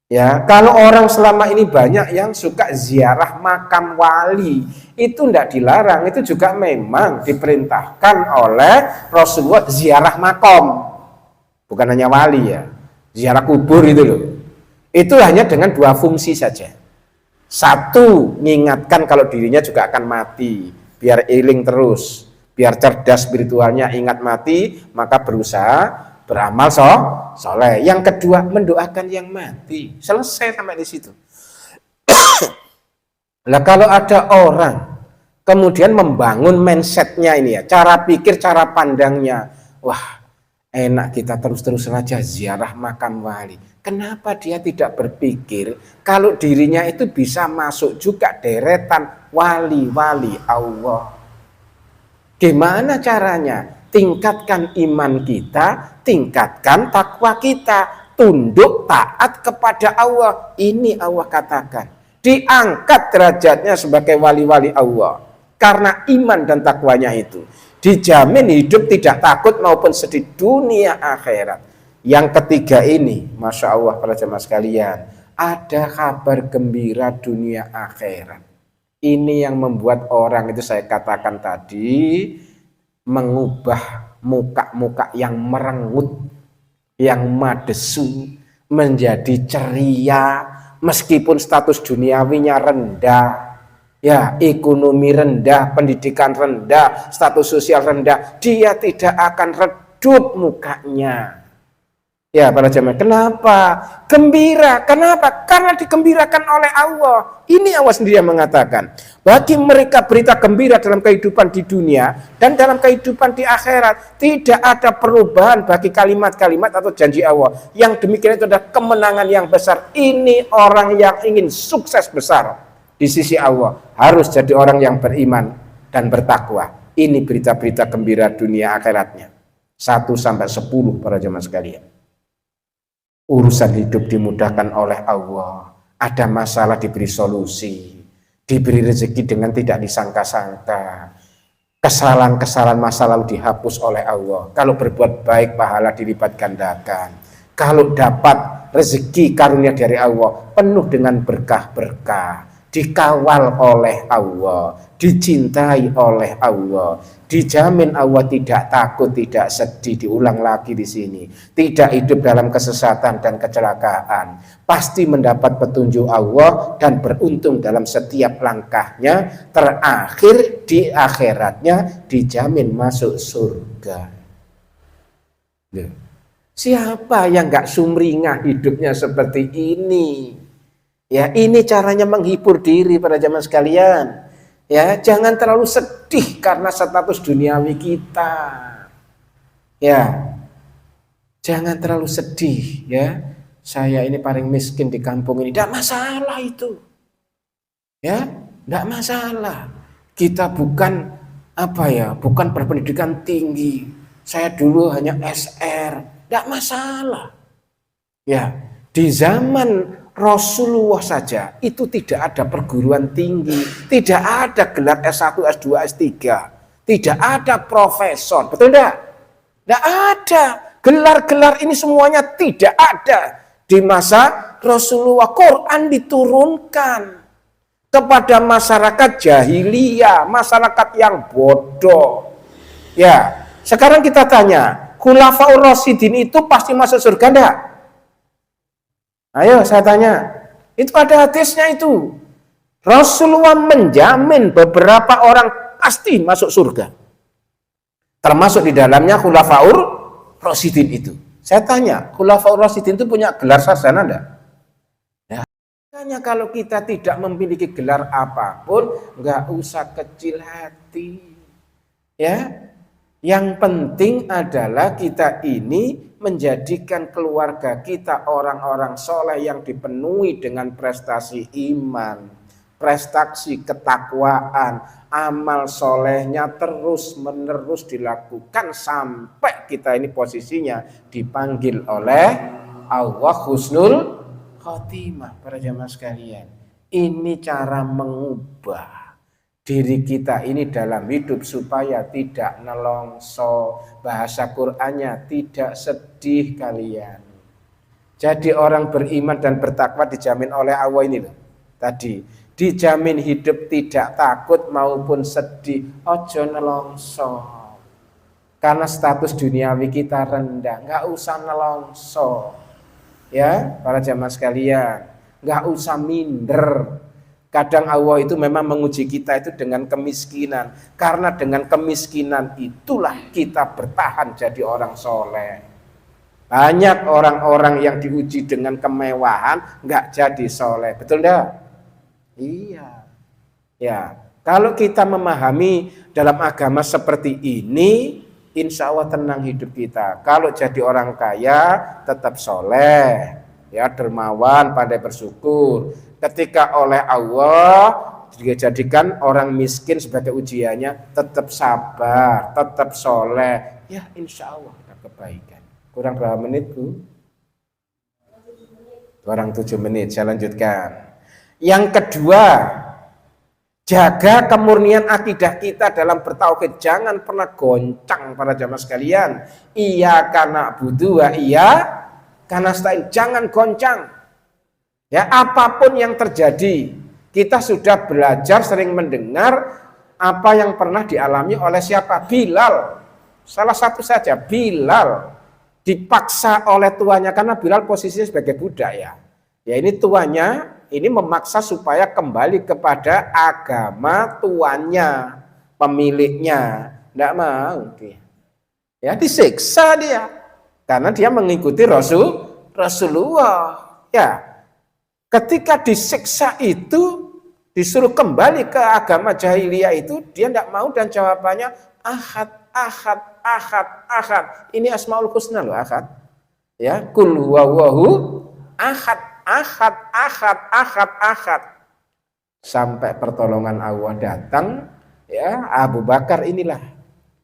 Ya, kalau orang selama ini banyak yang suka ziarah makam wali, itu tidak dilarang, itu juga memang diperintahkan oleh Rasulullah ziarah makam. Bukan hanya wali ya, ziarah kubur itu loh. Itu hanya dengan dua fungsi saja. Satu, mengingatkan kalau dirinya juga akan mati, biar iling terus, biar cerdas spiritualnya, ingat mati, maka berusaha beramal soleh. Yang kedua, mendoakan yang mati. Selesai sampai di situ. Nah, kalau ada orang kemudian membangun mindsetnya ini ya, cara pikir, cara pandangnya, wah enak kita terus-terusan aja ziarah makam wali. Kenapa dia tidak berpikir kalau dirinya itu bisa masuk juga deretan wali-wali Allah? Gimana caranya? Tingkatkan iman kita, tingkatkan takwa kita, tunduk taat kepada Allah. Ini Allah katakan, diangkat derajatnya sebagai wali-wali Allah karena iman dan takwanya itu. Dijamin hidup tidak takut maupun sedih dunia akhirat. Yang ketiga ini, Masya Allah para jemaah sekalian, ada kabar gembira dunia akhirat. Ini yang membuat orang itu saya katakan tadi, mengubah muka-muka yang merengut, yang madesu, menjadi ceria, meskipun status duniawinya rendah. Ya, ekonomi rendah, pendidikan rendah, status sosial rendah, dia tidak akan redup mukanya. Ya, para jemaah, kenapa? Gembira, kenapa? Karena digembirakan oleh Allah. Ini Allah sendiri yang mengatakan, bagi mereka berita gembira dalam kehidupan di dunia dan dalam kehidupan di akhirat, tidak ada perubahan bagi kalimat-kalimat atau janji Allah. Yang demikian itu adalah kemenangan yang besar. Ini orang yang ingin sukses besar di sisi Allah, harus jadi orang yang beriman dan bertakwa. Ini berita-berita gembira dunia akhiratnya. 1-10 para jemaah sekalian. Urusan hidup dimudahkan oleh Allah. Ada masalah diberi solusi, diberi rezeki dengan tidak disangka-sangka. Kesalahan-kesalahan masa lalu dihapus oleh Allah. Kalau berbuat baik pahala dilipat gandakan. Kalau dapat rezeki karunia dari Allah penuh dengan berkah-berkah, dikawal oleh Allah, dicintai oleh Allah, dijamin Allah tidak takut, tidak sedih. Diulang lagi di sini, tidak hidup dalam kesesatan dan kecelakaan, pasti mendapat petunjuk Allah dan beruntung dalam setiap langkahnya. Terakhir di akhiratnya dijamin masuk surga. Siapa yang gak sumringah hidupnya seperti ini? Ya, ini caranya menghibur diri pada zaman sekalian. Ya, jangan terlalu sedih karena status duniawi kita. Ya, jangan terlalu sedih. Ya, saya ini paling miskin di kampung ini. Tidak masalah itu. Ya, tidak masalah. Kita bukan bukan berpendidikan tinggi. Saya dulu hanya SR. Tidak masalah. Ya, di zaman Rasulullah saja itu tidak ada perguruan tinggi, tidak ada gelar S1, S2, S3, tidak ada profesor, betul enggak? Tidak ada. Gelar-gelar ini semuanya tidak ada. Di masa Rasulullah Quran diturunkan kepada masyarakat jahiliyah, masyarakat yang bodoh. Ya, sekarang kita tanya, Khulafaur Rasyidin itu pasti masuk surga enggak? Ayo saya tanya, itu ada hadisnya itu. Rasulullah menjamin beberapa orang pasti masuk surga. Termasuk di dalamnya Khulafaur Rasyidin itu. Saya tanya, Khulafaur Rasyidin itu punya gelar sarjana enggak? Ya. Makanya kalau kita tidak memiliki gelar apapun, enggak usah kecil hati. Ya. Yang penting adalah kita ini menjadikan keluarga kita orang-orang soleh yang dipenuhi dengan prestasi iman, prestasi ketakwaan, amal solehnya terus menerus dilakukan sampai kita ini posisinya dipanggil oleh Allah husnul khotimah. Para jamaah sekalian, ini cara mengubah diri kita ini dalam hidup supaya tidak nelongso. Bahasa Qur'annya tidak sedih kalian. Jadi orang beriman dan bertakwa dijamin oleh Allah ini loh. Tadi dijamin hidup tidak takut maupun sedih. Ojo nelongso. Karena status duniawi kita rendah, nggak usah nelongso. Ya, para jamaah sekalian, nggak usah minder. Kadang Allah itu memang menguji kita itu dengan kemiskinan. Karena dengan kemiskinan itulah kita bertahan jadi orang soleh. Banyak orang-orang yang diuji dengan kemewahan nggak jadi soleh. Betul enggak? Iya. Ya. Kalau kita memahami dalam agama seperti ini, insya Allah tenang hidup kita. Kalau jadi orang kaya tetap soleh. Ya, dermawan, pandai bersyukur. Ketika oleh Allah dijadikan orang miskin sebagai ujiannya, tetap sabar, tetap soleh, ya insya Allah ada kebaikan. Kurang berapa menit Bu? Kurang 7 menit, saya lanjutkan. Yang kedua, jaga kemurnian akidah kita dalam bertauhid. Jangan pernah goncang para jamaah sekalian. Iya karena budu wa iya karena stain. Jangan goncang. Ya, apapun yang terjadi, kita sudah belajar sering mendengar apa yang pernah dialami oleh siapa? Bilal. Salah satu saja, Bilal dipaksa oleh tuannya karena Bilal posisinya sebagai budak ya. Ya ini tuannya ini memaksa supaya kembali kepada agama tuannya, pemiliknya. Tidak mau dia. Ya disiksa dia karena dia mengikuti Rasulullah. Ya. Ketika disiksa itu, disuruh kembali ke agama jahiliyah itu, dia tidak mau dan jawabannya ahad, ahad, ahad, ahad. Ini asmaul husna loh, ahad. Ya, kul huwallahu ahad, ahad, ahad, ahad, ahad. Sampai pertolongan Allah datang, ya Abu Bakar inilah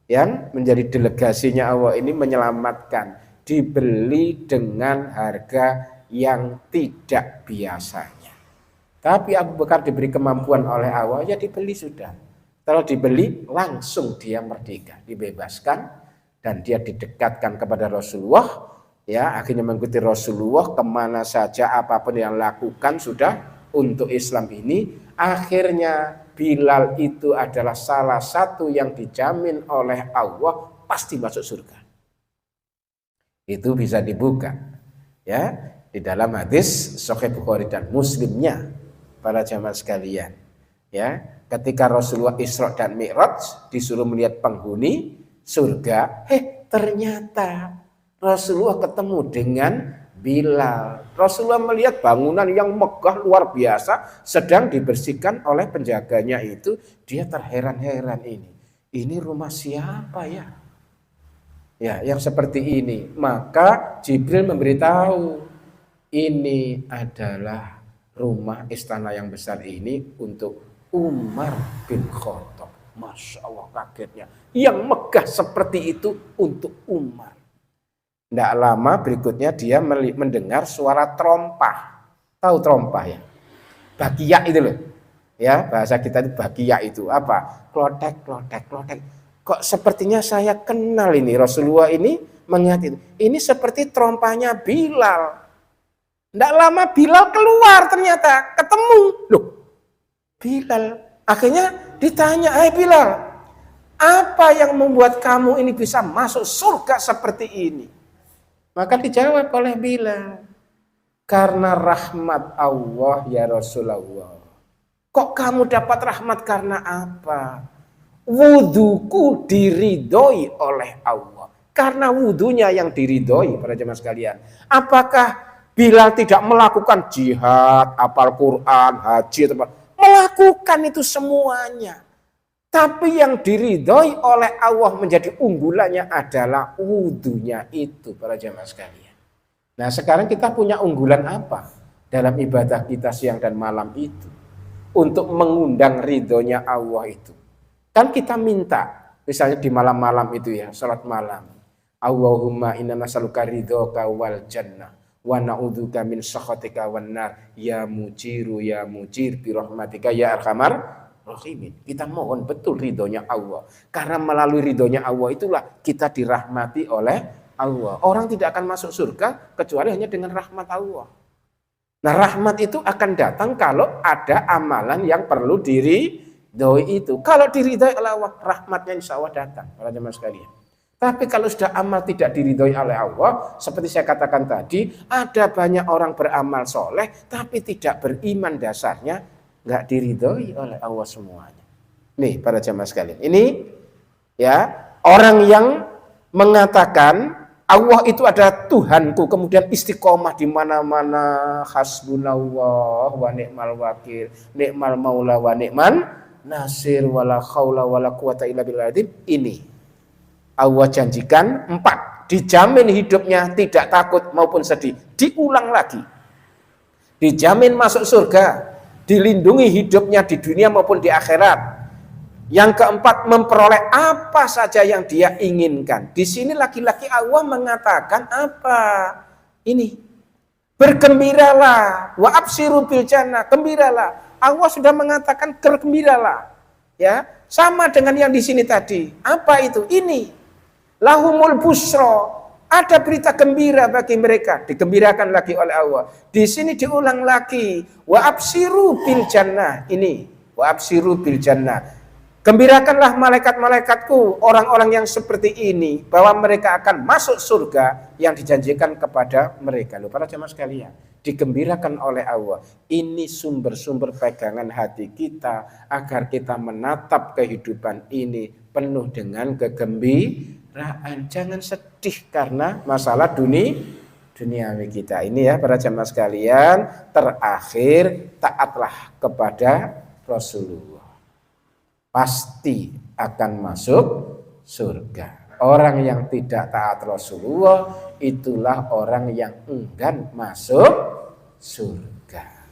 yang menjadi delegasinya Allah ini menyelamatkan, dibeli dengan harga yang tidak biasanya. Tapi Abu Bakar diberi kemampuan oleh Allah, ya dibeli sudah. Kalau dibeli langsung dia merdeka, dibebaskan dan dia didekatkan kepada Rasulullah. Ya, akhirnya mengikuti Rasulullah kemana saja, apapun yang lakukan sudah untuk Islam ini. Akhirnya Bilal itu adalah salah satu yang dijamin oleh Allah pasti masuk surga. Itu bisa dibuka ya di dalam hadis Sahih Bukhari dan Muslimnya, para jamaah sekalian. Ya, ketika Rasulullah Isra dan Mi'raj disuruh melihat penghuni surga, ternyata Rasulullah ketemu dengan Bilal. Rasulullah melihat bangunan yang megah luar biasa sedang dibersihkan oleh penjaganya itu. Dia terheran-heran, ini rumah siapa ya? Ya, yang seperti ini. Maka Jibril memberitahu, ini adalah rumah istana yang besar ini untuk Umar bin Khattab. Masya Allah, kagetnya. Yang megah seperti itu untuk Umar. Tidak lama berikutnya dia mendengar suara trompah. Tahu trompah ya? Bakiak itu loh. Ya, bahasa kita itu bakiak itu apa? Klotek, klotek, klotek. Kok sepertinya saya kenal ini. Rasulullah ini melihat itu. Ini seperti trompahnya Bilal. Tidak lama Bilal keluar ternyata. Ketemu. Loh, Bilal. Akhirnya ditanya, "Hai Bilal, apa yang membuat kamu ini bisa masuk surga seperti ini?" Maka dijawab oleh Bilal, "Karena rahmat Allah ya Rasulullah." Kok kamu dapat rahmat karena apa? Wuduku diridhoi oleh Allah. Karena wudunya yang diridhoi, para jemaah sekalian. Apakah Bilal tidak melakukan jihad, hafal Quran, haji, melakukan itu semuanya. Tapi yang diridhoi oleh Allah menjadi unggulannya adalah wudunya itu, para jamaah sekalian. Nah, sekarang kita punya unggulan apa dalam ibadah kita siang dan malam itu? Untuk mengundang ridhonya Allah itu. Kan kita minta, misalnya di malam-malam itu ya, salat malam. Allahumma inna nas'aluka ridhoka wal jannah wa na'udzubika min sakhatika wan nar ya mujiru ya mujir bi rahmatika ya arhamar rahimin. Kita mohon betul ridhonya Allah. Karena melalui ridhonya Allah itulah kita dirahmati oleh Allah. Orang tidak akan masuk surga kecuali hanya dengan rahmat Allah. Nah, rahmat itu akan datang kalau ada amalan yang perlu diridhoi itu. Kalau diridhoi oleh Allah, rahmatnya insya Allah datang, para jemaah sekalian. Tapi kalau sudah amal tidak diridhoi oleh Allah, seperti saya katakan tadi, ada banyak orang beramal soleh, tapi tidak beriman dasarnya, nggak diridhoi oleh Allah semuanya. Nih, para jemaah sekalian, ini ya orang yang mengatakan Allah itu adalah Tuhanku, kemudian istiqomah di mana-mana, hasbunallah wa ni'mal wakil, ni'mal maula wa ni'man nasir, wala haula wala quwata illa billah. Ini Allah janjikan 4, dijamin hidupnya tidak takut maupun sedih. Diulang lagi, dijamin masuk surga, dilindungi hidupnya di dunia maupun di akhirat. Yang keempat, memperoleh apa saja yang dia inginkan. Di sini laki-laki Allah mengatakan apa? Ini, bergembiralah, wa absiru bil jannah, gembiralah. Allah sudah mengatakan bergembiralah. Ya, sama dengan yang di sini tadi. Apa itu? Ini, lahumul busra, ada berita gembira bagi mereka, digembirakan lagi oleh Allah. Di sini diulang lagi, wa absiru bil jannah. Ini, wa absiru bil jannah. Gembirakanlah malaikat-malaikatku, orang-orang yang seperti ini, bahwa mereka akan masuk surga yang dijanjikan kepada mereka. Loh, para jemaah sekalian, digembirakan oleh Allah. Ini sumber-sumber pegangan hati kita agar kita menatap kehidupan ini penuh dengan kegembiraan. Jangan sedih karena masalah duniawi kita. Ini ya para jemaah sekalian, terakhir taatlah kepada Rasulullah. Pasti akan masuk surga. Orang yang tidak taat Rasulullah itulah orang yang enggan masuk surga.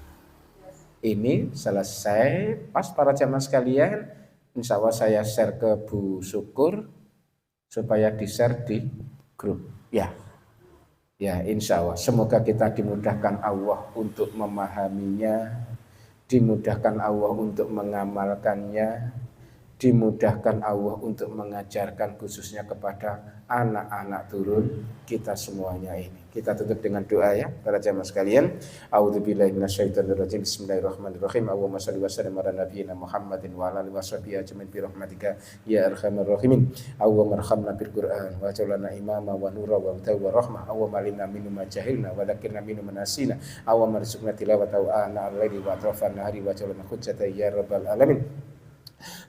Ini selesai. Pas para jamaah sekalian, insya Allah saya share ke Bu Syukur supaya di-share di grup. Ya, insya Allah. Semoga kita dimudahkan Allah untuk memahaminya, dimudahkan Allah untuk mengamalkannya, dimudahkan Allah untuk mengajarkan khususnya kepada anak-anak turun kita semuanya ini. Kita tutup dengan doa ya para jamaah sekalian. A'udzubillahi minasyaitonirrajim. Bismillahirrahmanirrahim. Allahumma shalli wa sallim ala nabiyyina Muhammadin wa ala alihi washabihi ajmain bi rahmatika ya arhamar rahimin. Allahumma arhamna bil Qur'an wa ja'alna imama wa nura wa huda wa rahmah. Allahumma alimna minhu ma jahilna wa dzakkirna minhu ma nasina. Allahumma arzuqna tilawatahu ana al-laili wa atrafan nahari wa ja'alna hujjatan ya rabbal alamin.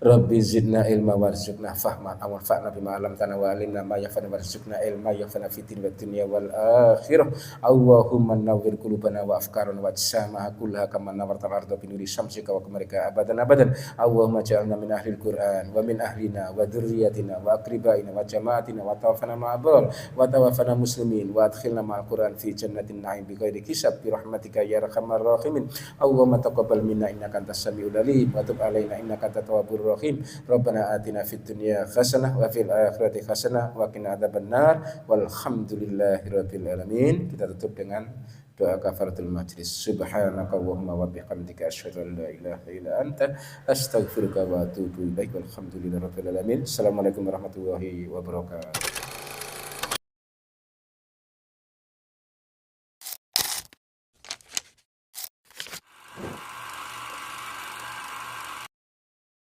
Rabbi zidna ilma warzuqna fahma wa fa'na bima 'allamtana wa 'allimna ma yanfa'una warzuqna ilma yanfa'una fid dunya wal akhirah. Allahumma nawwir qulubana wa afkarana wa ajsamaha kullaha kama nawwarta al-ardha bi nuri syamsika wa qamarika abadan. Allahumma ja'alna min ahlil Qur'an wa min ahlina wa dzurriyyatina wa aqribaina wa jama'atina wa tawaffana ma'al abrar wa tawaffana muslimin wa adkhilna ma'al Qur'an fi jannatin na'im bi ghairi hisab bi rahmatika ya arhamar rahimin. Allahumma taqabbal minna innaka antas samiul alim wa tub 'alaina innaka antat tawwabur rahim. Rabbana atina fid dunya hasanah wa fil akhirati hasanah wa qina adzabannar walhamdulillahirabbil alamin. Kita tutup dengan doa kafaratul majlis. Subhanaka Allahumma wa bihamdika asyhadu an la ilaha illa anta astaghfiruka wa atubu ilaik. Walhamdulillahirabbil alamin. Assalamualaikum warahmatullahi wabarakatuh.